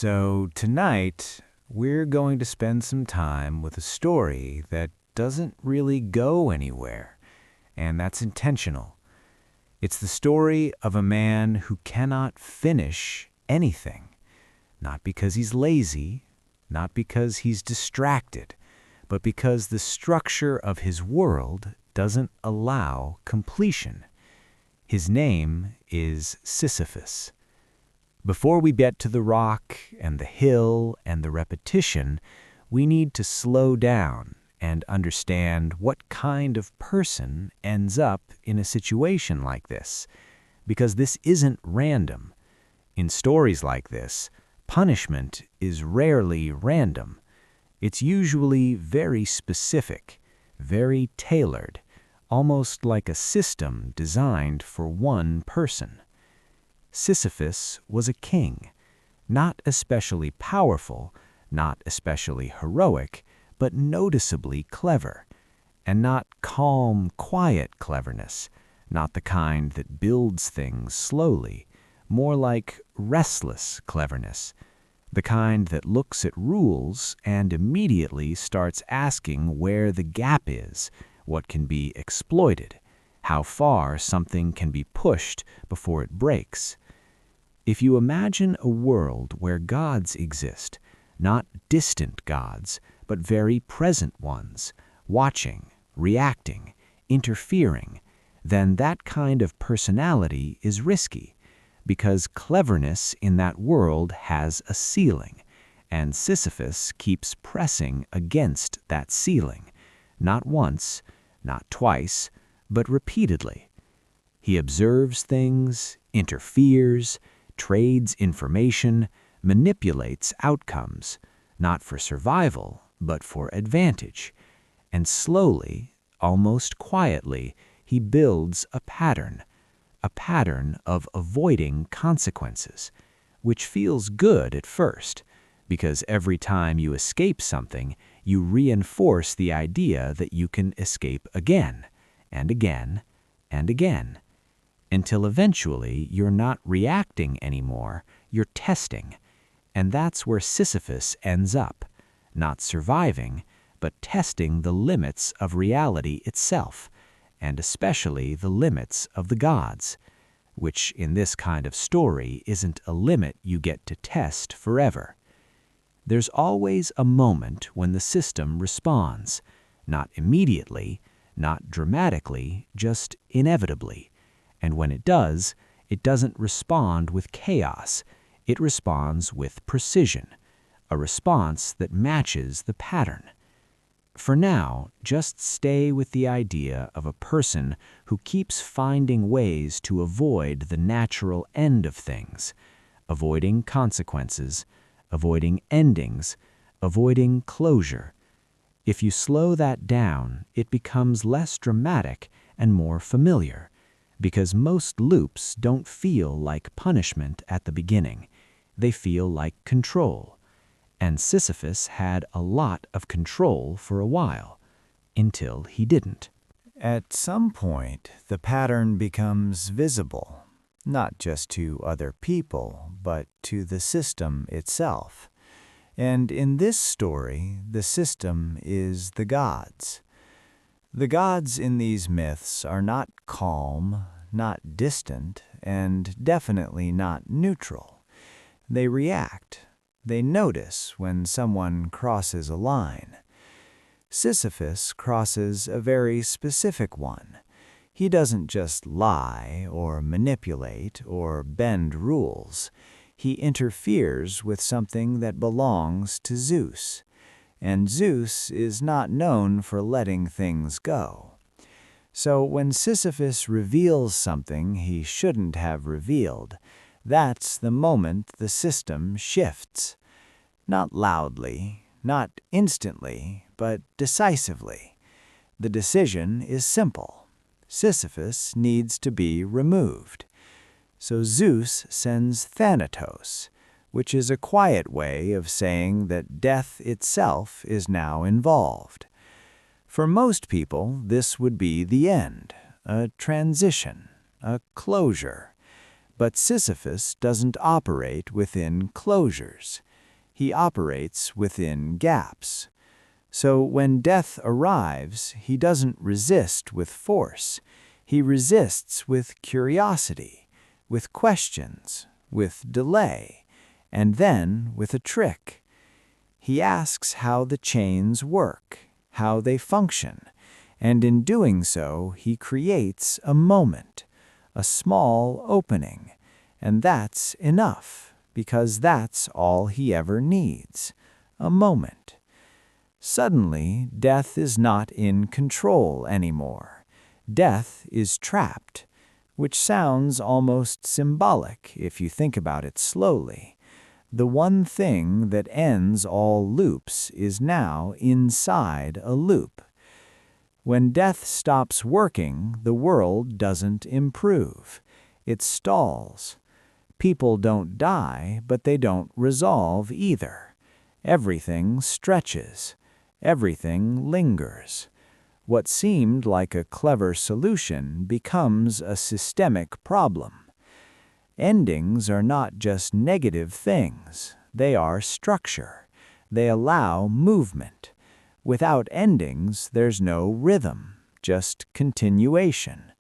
So tonight, we're going to spend some time with a story that doesn't really go anywhere, and that's intentional. It's the story of a man who cannot finish anything, not because he's lazy, not because he's distracted, but because the structure of his world doesn't allow completion. His name is Sisyphus. Before we get to the rock and the hill and the repetition, we need to slow down and understand what kind of person ends up in a situation like this, because this isn't random. In stories like this, punishment is rarely random. It's usually very specific, very tailored, almost like a system designed for one person. Sisyphus was a king, not especially powerful, not especially heroic, but noticeably clever, and not calm, quiet cleverness, not the kind that builds things slowly, more like restless cleverness, the kind that looks at rules and immediately starts asking where the gap is, what can be exploited, how far something can be pushed before it breaks. If you imagine a world where gods exist, not distant gods, but very present ones, watching, reacting, interfering, then that kind of personality is risky, because cleverness in that world has a ceiling, and Sisyphus keeps pressing against that ceiling, not once, not twice, but repeatedly. He observes things, interferes, trades information, manipulates outcomes, not for survival, but for advantage. And slowly, almost quietly, he builds a pattern of avoiding consequences, which feels good at first, because every time you escape something, you reinforce the idea that you can escape again, and again, and again, until eventually you're not reacting anymore, you're testing. And that's where Sisyphus ends up, not surviving, but testing the limits of reality itself, and especially the limits of the gods, which in this kind of story isn't a limit you get to test forever. There's always a moment when the system responds, not immediately, not dramatically, just inevitably. And when it does, it doesn't respond with chaos. It responds with precision, a response that matches the pattern. For now, just stay with the idea of a person who keeps finding ways to avoid the natural end of things, avoiding consequences, avoiding endings, avoiding closure. If you slow that down, it becomes less dramatic and more familiar, because most loops don't feel like punishment at the beginning. They feel like control. And Sisyphus had a lot of control for a while, until he didn't. At some point, the pattern becomes visible, not just to other people, but to the system itself. And in this story, the system is the gods. The gods in these myths are not calm, not distant, and definitely not neutral. They react. They notice when someone crosses a line. Sisyphus crosses a very specific one. He doesn't just lie or manipulate or bend rules. He interferes with something that belongs to Zeus. And Zeus is not known for letting things go. So when Sisyphus reveals something he shouldn't have revealed, that's the moment the system shifts. Not loudly, not instantly, but decisively. The decision is simple. Sisyphus needs to be removed. So Zeus sends Thanatos, which is a quiet way of saying that death itself is now involved. For most people, this would be the end, a transition, a closure. But Sisyphus doesn't operate within closures. He operates within gaps. So when death arrives, he doesn't resist with force. He resists with curiosity, with questions, with delay, and then with a trick. He asks how the chains work, how they function, and in doing so, he creates a moment, a small opening, and that's enough, because that's all he ever needs, a moment. Suddenly, death is not in control anymore. Death is trapped, which sounds almost symbolic if you think about it slowly. The one thing that ends all loops is now inside a loop. When death stops working, the world doesn't improve. It stalls. People don't die, but they don't resolve either. Everything stretches. Everything lingers. What seemed like a clever solution becomes a systemic problem. Endings are not just negative things. They are structure. They allow movement. Without endings, there's no rhythm, just continuation.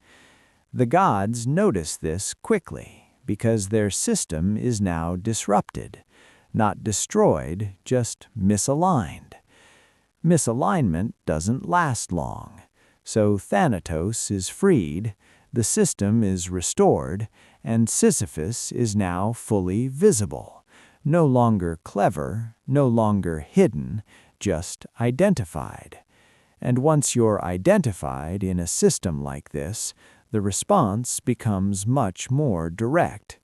The gods notice this quickly because their system is now disrupted, not destroyed, just misaligned. Misalignment doesn't last long, so Thanatos is freed, the system is restored, and Sisyphus is now fully visible, no longer clever, no longer hidden, just identified. And once you're identified in a system like this, the response becomes much more direct.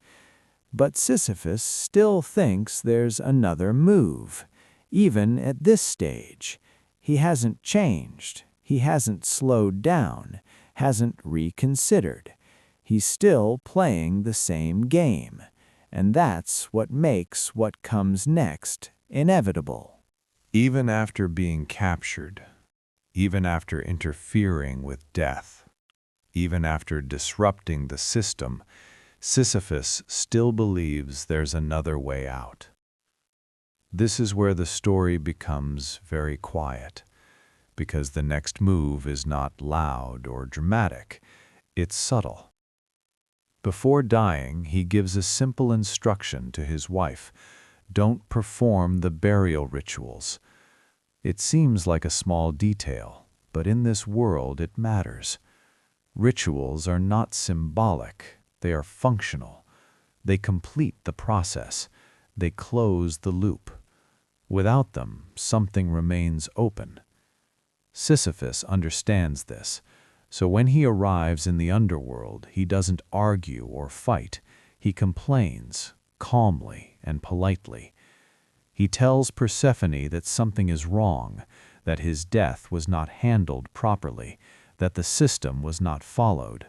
But Sisyphus still thinks there's another move. Even at this stage, he hasn't changed, he hasn't slowed down, hasn't reconsidered. He's still playing the same game, and that's what makes what comes next inevitable. Even after being captured, even after interfering with death, even after disrupting the system, Sisyphus still believes there's another way out. This is where the story becomes very quiet, because the next move is not loud or dramatic, it's subtle. Before dying, he gives a simple instruction to his wife: don't perform the burial rituals. It seems like a small detail, but in this world it matters. Rituals are not symbolic, they are functional. They complete the process, they close the loop. Without them, something remains open. Sisyphus understands this, so when he arrives in the underworld, he doesn't argue or fight. He complains, calmly and politely. He tells Persephone that something is wrong, that his death was not handled properly, that the system was not followed.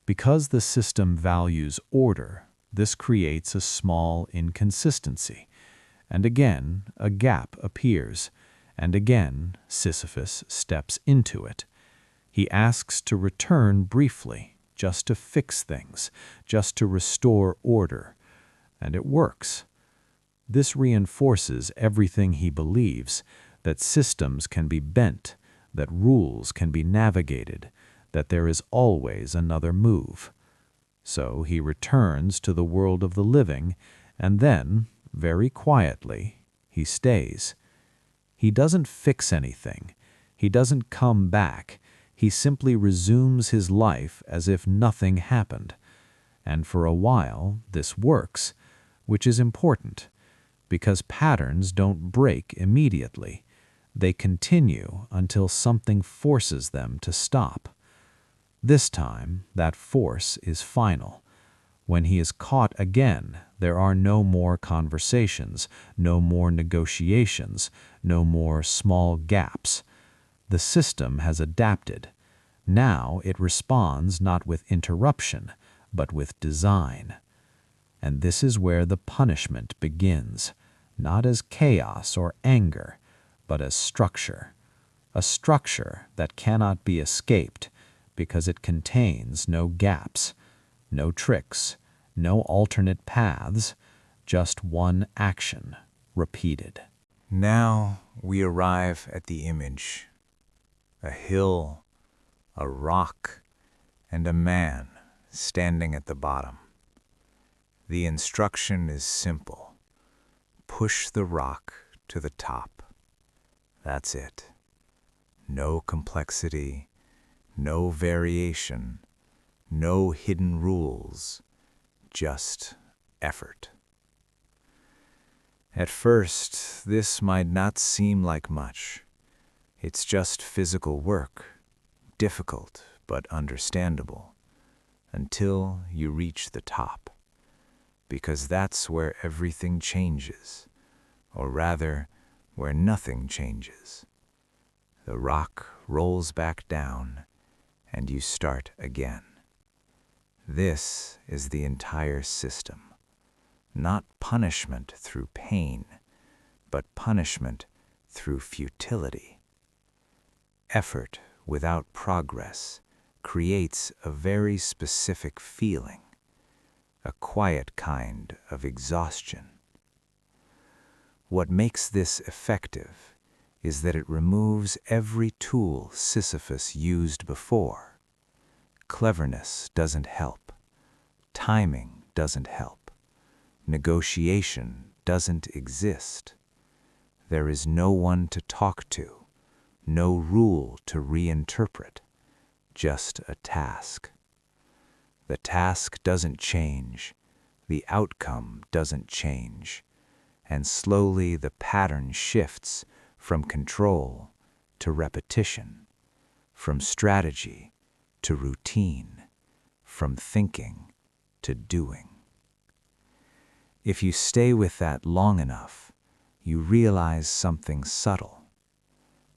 Because the system values order, this creates a small inconsistency. And again, a gap appears, and again, Sisyphus steps into it. He asks to return briefly, just to fix things, just to restore order. And it works. This reinforces everything he believes, that systems can be bent, that rules can be navigated, that there is always another move. So he returns to the world of the living, and then, very quietly, he stays. He doesn't fix anything. He doesn't come back. He simply resumes his life as if nothing happened. And for a while, this works, which is important, because patterns don't break immediately. They continue until something forces them to stop. This time, that force is final. When he is caught again, there are no more conversations, no more negotiations, no more small gaps. The system has adapted. Now it responds not with interruption, but with design. And this is where the punishment begins, not as chaos or anger, but as structure. A structure that cannot be escaped because it contains no gaps, no tricks, no alternate paths, just one action, repeated. Now we arrive at the image. A hill, a rock, and a man standing at the bottom. The instruction is simple. Push the rock to the top. That's it. No complexity, no variation, no hidden rules, just effort. At first, this might not seem like much. It's just physical work, difficult but understandable, until you reach the top. Because that's where everything changes, or rather, where nothing changes. The rock rolls back down, and you start again. This is the entire system. Not punishment through pain, but punishment through futility. Effort without progress creates a very specific feeling, a quiet kind of exhaustion. What makes this effective is that it removes every tool Sisyphus used before. Cleverness doesn't help. Timing doesn't help. Negotiation doesn't exist. There is no one to talk to, no rule to reinterpret, just a task. The task doesn't change, the outcome doesn't change, and slowly the pattern shifts from control to repetition, from strategy to routine, from thinking to doing. If you stay with that long enough, you realize something subtle.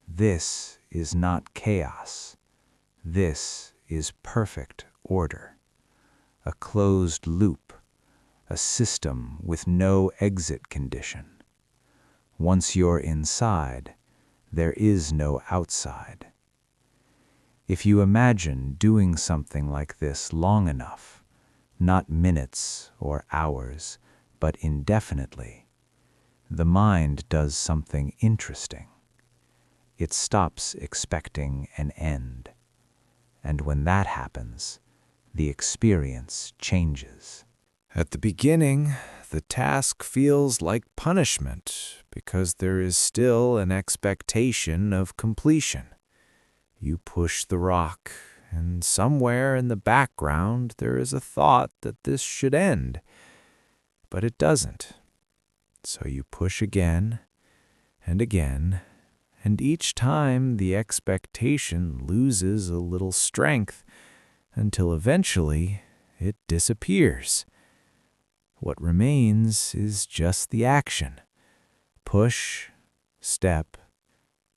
This is not chaos. This is perfect order. A closed loop, a system with no exit condition. Once you're inside, there is no outside. If you imagine doing something like this long enough, not minutes or hours, but indefinitely, the mind does something interesting. It stops expecting an end. And when that happens, the experience changes. At the beginning, the task feels like punishment because there is still an expectation of completion. You push the rock, and somewhere in the background there is a thought that this should end. But it doesn't. So you push again and again, and each time the expectation loses a little strength until eventually it disappears. What remains is just the action. Push, step,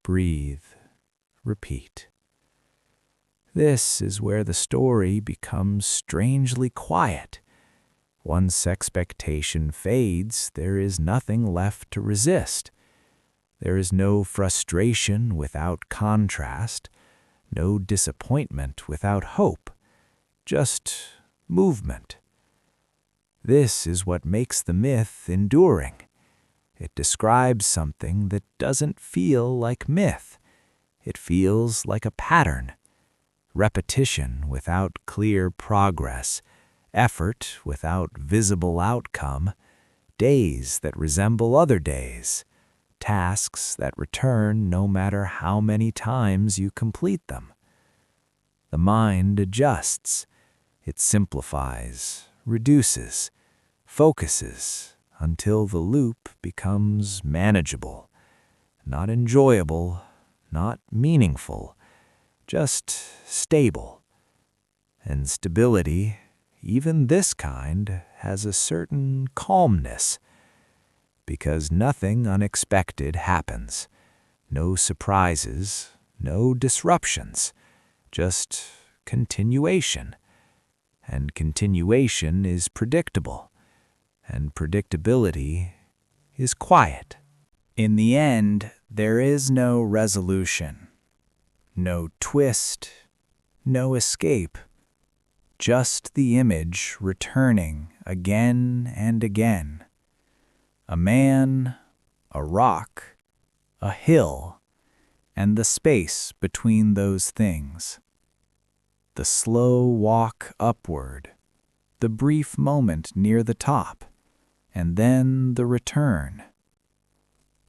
breathe, repeat. This is where the story becomes strangely quiet. Once expectation fades, there is nothing left to resist. There is no frustration without contrast, no disappointment without hope, just movement. This is what makes the myth enduring. It describes something that doesn't feel like myth. It feels like a pattern. Repetition without clear progress, effort without visible outcome, days that resemble other days, tasks that return no matter how many times you complete them. The mind adjusts. It simplifies, reduces, focuses until the loop becomes manageable, not enjoyable, not meaningful, just stable. And stability, even this kind, has a certain calmness, because nothing unexpected happens. No surprises, no disruptions, just continuation. And continuation is predictable, and predictability is quiet. In the end, there is no resolution, no twist, no escape. Just the image returning again and again. A man, a rock, a hill, and the space between those things. The slow walk upward, the brief moment near the top, and then the return.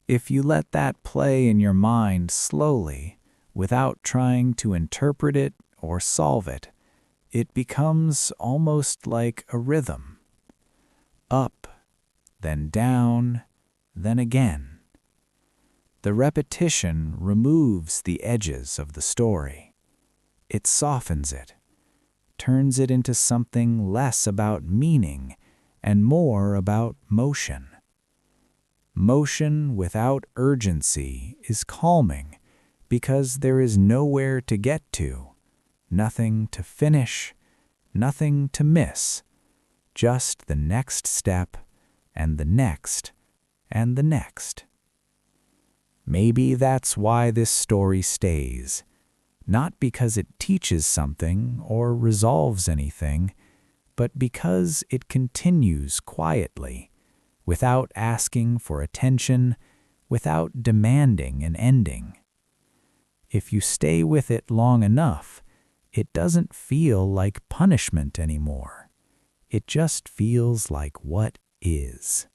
If you let that play in your mind slowly, without trying to interpret it or solve it, it becomes almost like a rhythm. Up, then down, then again. The repetition removes the edges of the story. It softens it, turns it into something less about meaning and more about motion. Motion without urgency is calming because there is nowhere to get to, nothing to finish, nothing to miss, just the next step and the next and the next. Maybe that's why this story stays, not because it teaches something or resolves anything, but because it continues quietly, without asking for attention, without demanding an ending. If you stay with it long enough, it doesn't feel like punishment anymore. It just feels like what is.